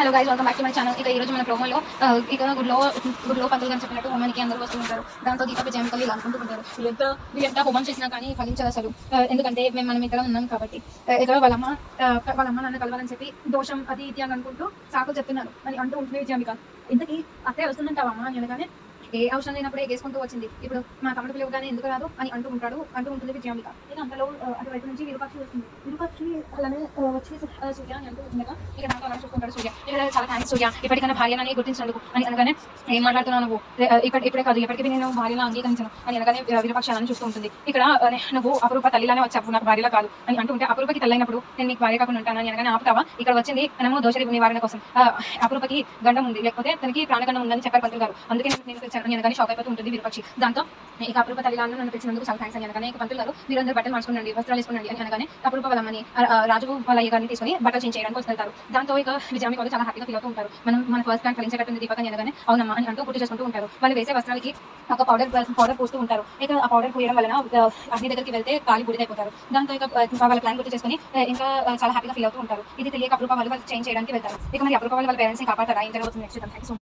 Hello guys, welcome back to my channel. ఇక ఈ రోజు మన ప్రోమోలో ఇక గుడిలో పంతులు అని చెప్పినట్టు హోమానికి అందరూ వస్తూ ఉంటారు. దాంతో దీప విజయంకలు ఇలా అనుకుంటూ ఉంటారు, వీళ్ళంతా హోమం చేసినా కానీ ఫలించదు అసలు. ఎందుకంటే మనం ఇక్కడ ఉన్నాం కాబట్టి. ఇక వాళ్ళమ్మ నన్ను కలవాలని చెప్పి దోషం అది ఇది అని అనుకుంటూ సాకులు చెప్తున్నారు అని అంటూ ఉంటుంది విజయంక. ఇంతకీ అత్తే వస్తుందంటావమ్మా అని అనగానే ఏ అవసరం లేనప్పుడే ఎగేసుకుంటూ వచ్చింది, ఇప్పుడు మా తమ్ముడు పిలువగానే ఎందుకు రాదు అని అంటూ ఉంటుంది విజయాంబిక. ఇక అంతలో అటువైపు నుంచి విరూపాక్షి వస్తుంది. విరూపాక్షి అలానే వచ్చి సూర్య అని అంటూ ఉండగా ఇక నాతో అలా చూసుకుంటాడు సూర్య. ఇక చాలా థ్యాంక్స్ సూర్య, ఇప్పటికైనా భార్యనని గుర్తించినందుకు అని అనగానే ఏం మాట్లాడుతున్నావు నువ్వు, ఇప్పుడే కాదు ఎప్పటికీ నేను భార్యలా అంగీకరించను అని అనగానే విరూపాక్షి అని చూస్తూ ఉంటుంది. ఇక్కడ నువ్వు అపరూప తల్లిలానే వచ్చావు, నాకు భార్యలా కాదు అని అంటుంటే అపరూపకి తల్లైనప్పుడు నేను నీకు భార్య కాకుండా ఉంటాను అని అనగానే ఆపుతావా, ఇక్కడ వచ్చింది మనము దోష నివారణ కోసం, అపరూపకి గండం ఉంది లేకపోతే తనకి ప్రాణగండం ఉందని చెప్పారు పంతులు గారు, అందుకే నేను తెచ్చాను అని అనగానే షాక్ అయిపోతూ ఉంటుంది విరూపాక్షి. దాంతో ఇక అపరూప తల్లిలాలను నన్ను తెచ్చినందుకు చాలా థ్యాంక్స్ అని అనగానే ఇక పంతులు గారు మీరందరూ బట్టలు మార్చుకునండి, వస్త్రాలు వేసుకునండి అని అనగానే అపరూప వాళ్ళమ్మని రాజు వాళ్ళ అయ్యగారిని తీసుకుని బట్టలు చేంజ్ చేయడానికి వస్తారు. దాంతో ఇక విజయామి వాళ్ళు చాలా హ్యాపీగా ఫీల్ అవుతూ ఉంటారు. మన ఫస్ట్ టైం ఫలించేటట్టుంది దీపక్ అని అనగానే అవునమ్మా అని అంటూ గుర్తు చేసుకుంటూ ఉంటారు. వాళ్ళు వేసే వస్త్రాలకి ఒక పౌడర్ పోస్తూ ఉంటారు. ఇక ఆ పౌడర్ పోయడం వలన అగ్ని దగ్గరికి వెళ్తే కాలి బుడిదైపోతారు. దాంతో ఇక వాళ్ళ ప్లాన్ గుర్తు చేసుకుని ఇంకా చాలా హ్యాపీగా ఫీల్ అవుతూ ఉంటారు. ఇది తెలియక అపరూప వాళ్ళు చేంజ్ చేయడానికి వెళ్తారు. ఇక మరి అపరూప వాళ్ళ పేరెంట్స్ ని కాపాడతారా, ఏం జరుగుతుంది నెక్స్ట్.